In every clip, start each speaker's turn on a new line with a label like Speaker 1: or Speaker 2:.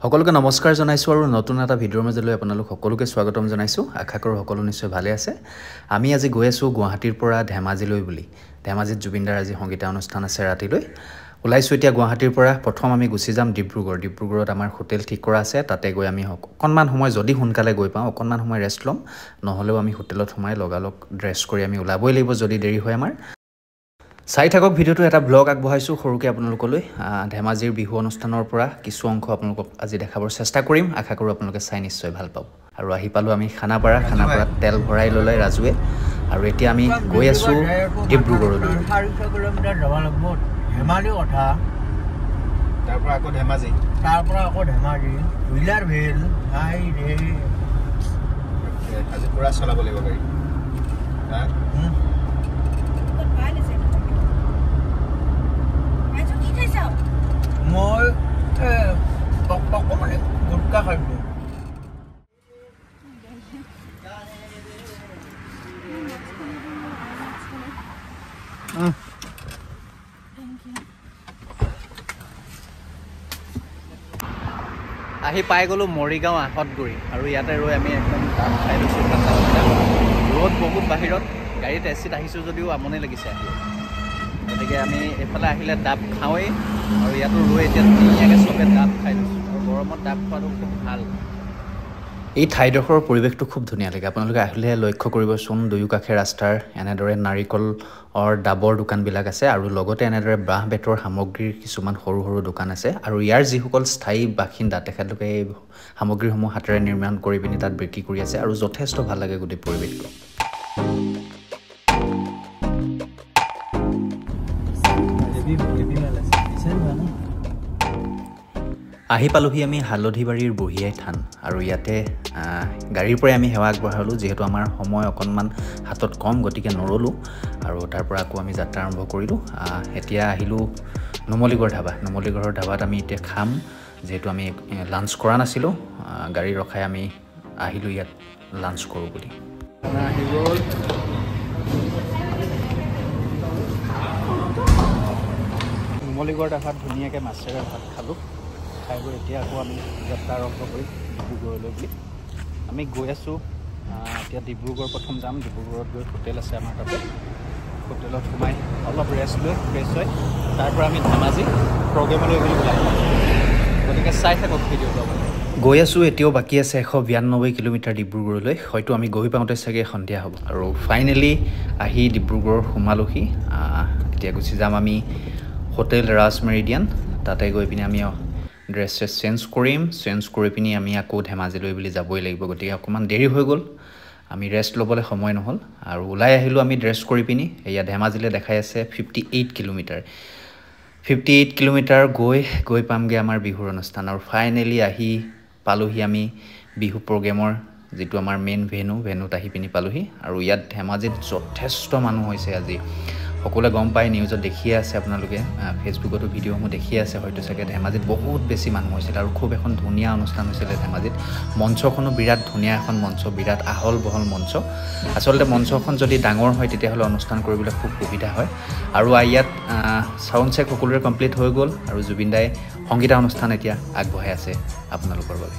Speaker 1: সকলোকে নমস্কাৰ জনাইছো আৰু নতুন এটা ভিডিঅ'ৰ মাজলৈ আপোনালোক সকলোকে স্বাগতম জনাইছো আশা কৰো সকলো নিশ্চয় ভালে আছে আমি আজি গৈ আছো গুৱাহাটীৰ পৰা ধেমাজিলৈ বুলি ধেমাজিত জুবিনদাৰ আজি সংগীত অনুষ্ঠান আছে ৰাতিলৈ ওলাইছো এতিয়া গুৱাহাটীৰ পৰা প্ৰথম আমি গুচি যাম ডিব্ৰুগড়ত আমাৰ হোটেল ঠিক কৰা আছে তাতে গৈ আমি অকনমান সময় যদি সোনকালে গৈ পাওঁ অকনমান সময় ৰেষ্ট লম নহলেও আমি হোটেলত সোমাই লগালক ড্ৰেছ কৰি আমি ওলাবই লাগিব যদি দেৰি হয় আমাৰ চাই থাকক ভিডিঅ'টো এটা ব্লগ আগবঢ়াইছো সৰুকে আপোনালোকলৈ ধেমাজিৰ বিহু অনুষ্ঠানৰ পৰা কিছু অংশ আপোনালোকক আজি দেখাবৰ চেষ্টা কৰিম আশা কৰো আপোনালোকে চাই নিশ্চয় ভাল পাব আৰু আহি পালো আমি খানাপাৰাত তেল ভৰাই ললে ৰাজুৱে আৰু এতিয়া আমি গৈ আছো ডিব্ৰুগড়লৈ
Speaker 2: 400 কিলোমিটাৰ যাব লাগিব ধেমাজি কথা তাৰ পৰা আকৌ ধেমাজি হুইলাৰ ভেল আই ৰে আজি পুৰা চলাব লাগিব গাড়ী মই মানে গুটকা খাইছো
Speaker 1: আহি পাই গলো মৰিগাঁও আহতগুৰি আৰু ইয়াতে ৰৈ আমি একদম তাত খাই লৈছো ৰ'দ বহুত বাহিৰত গাড়ীত এচিত আহিছো যদিও আমনি লাগিছে গতিকে আমি এফালে আহিলে ডাব খাওঁৱেই আৰু ইয়াতো ৰৈ এতিয়া ধুনীয়াকৈ চবে ডাব খাই লৈছোঁ আৰু গৰমত ডাব খোৱাটো খুব ভাল এই ঠাইডোখৰৰ পৰিৱেশটো খুব ধুনীয়া লাগে আপোনালোকে আহিলে লক্ষ্য কৰিবচোন দুয়ো কাষে ৰাস্তাৰ এনেদৰে নাৰিকলৰ ডাবৰ দোকানবিলাক আছে আৰু লগতে এনেদৰে বাঁহ বেতৰ সামগ্ৰীৰ কিছুমান সৰু সৰু দোকান আছে আৰু ইয়াৰ যিসকল স্থায়ী বাসিন্দা তেখেতলোকে এই সামগ্ৰীসমূহ হাতেৰে নিৰ্মাণ কৰি পিনি তাত বিক্ৰী কৰি আছে আৰু যথেষ্ট ভাল লাগে গোটেই পৰিৱেশটো আহি পালোহি আমি হালধিবাৰীৰ বুঢ়িয়াই থান আৰু ইয়াতে গাড়ীৰ পৰাই আমি সেৱা আগবঢ়ালোঁ যিহেতু আমাৰ সময় অকণমান হাতত কম গতিকে নৰলোঁ আৰু তাৰ পৰা আকৌ আমি যাত্ৰা আৰম্ভ কৰিলোঁ এতিয়া আহিলোঁ নুমলীগড় ধাবাত আমি এতিয়া খাম যিহেতু আমি লাঞ্চ কৰা নাছিলোঁ গাড়ী ৰখাই আমি আহিলোঁ ইয়াত লাঞ্চ কৰোঁ বুলি আহি গ'ল নুমলীগড় ধাবাত ধুনীয়াকৈ মাছেৰে ভাত খালোঁ খাই গৈ এতিয়া আকৌ আমি যাত্ৰা আৰম্ভ কৰিম ডিব্ৰুগড়লৈ বুলি আমি গৈ আছোঁ এতিয়া ডিব্ৰুগড় প্ৰথম যাম ডিব্ৰুগড়ত গৈ হোটেল আছে আমাৰ তাতে হোটেলত সোমাই অলপ ৰেষ্ট লৈ ফ্ৰেছ হয় তাৰ পৰা আমি ধেমাজি প্ৰগ্ৰেমলৈ বুলি ওলাই গতিকে চাই থাকক ভিডিঅ'টো গৈ আছোঁ এতিয়াও বাকী আছে 192 কিলোমিটাৰ ডিব্ৰুগড়লৈ হয়তো আমি গৈ পাওঁতে চাগে সন্ধিয়া হ'ব আৰু ফাইনেলি আহি ডিব্ৰুগড় সোমালোহি এতিয়া গুচি যাম আমি হোটেল ৰাজ মেৰিডিয়ান তাতে গৈ পিনে আমি ড্ৰেছ চেঞ্জ কৰি পিনি আমি আকৌ ধেমাজিলৈ বুলি যাবই লাগিব গতিকে অকণমান দেৰি হৈ গ'ল আমি ৰেষ্ট ল'বলৈ সময় নহ'ল আৰু ওলাই আহিলোঁ আমি ড্ৰেছ কৰি পিনি এয়া ধেমাজিলৈ দেখাই আছে 58 কিলোমিটাৰ গৈ পামগৈ আমাৰ বিহুৰ অনুষ্ঠান আৰু ফাইনেলি আহি পালোহি আমি বিহু প্ৰগ্ৰেমৰ যিটো আমাৰ মেইন ভেনুত আহি পিনি পালোহি আৰু ইয়াত ধেমাজিত যথেষ্ট মানুহ হৈছে আজি সকলোৱে গম পায় নিউজত দেখিয়ে আছে আপোনালোকে ফেচবুকতো ভিডিঅ'সমূহ দেখিয়ে আছে হয়তো চাগে ধেমাজিত বহুত বেছি মানুহ হৈছিল আৰু খুব এখন ধুনীয়া অনুষ্ঠান হৈছিলে ধেমাজিত মঞ্চখনো বিৰাট ধুনীয়া এখন মঞ্চ বিৰাট আহল বহল মঞ্চ আচলতে মঞ্চখন যদি ডাঙৰ হয় তেতিয়াহ'লে অনুষ্ঠান কৰিবলৈ খুব সুবিধা হয় আৰু ইয়াত চাউণ্ড চেক সকলোৰে কমপ্লিট হৈ গ'ল আৰু জুবিন দাই সংগীত অনুষ্ঠান এতিয়া আগবঢ়াই আছে আপোনালোকৰ বাবে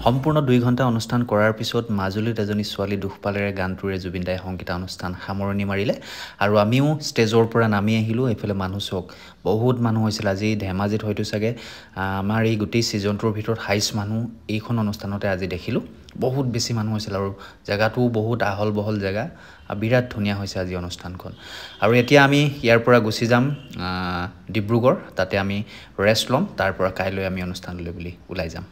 Speaker 1: সম্পূৰ্ণ 2 ঘণ্টা অনুষ্ঠান কৰাৰ পিছত মাজুলীত এজনী ছোৱালী দুখ পালেৰে গানটোৰে জুবিন দাই সংগীতা অনুষ্ঠান সামৰণি মাৰিলে আৰু আমিও ষ্টেজৰ পৰা নামি আহিলোঁ এইফালে মানুহ চক বহুত মানুহ হৈছিল আজি ধেমাজিত হয়তো চাগে আমাৰ এই গোটেই ছিজনটোৰ ভিতৰত হাইছ মানুহ এইখন অনুষ্ঠানতে আজি দেখিলোঁ বহুত বেছি মানুহ হৈছিল আৰু জায়গাটোও বহুত আহল বহল জায়গা বিৰাট ধুনীয়া হৈছে আজি অনুষ্ঠানখন আৰু এতিয়া আমি ইয়াৰ পৰা গুচি যাম ডিব্ৰুগড় তাতে আমি ৰেষ্ট ল'ম তাৰ পৰা কাইলৈ আমি অনুষ্ঠানলৈ বুলি ওলাই যাম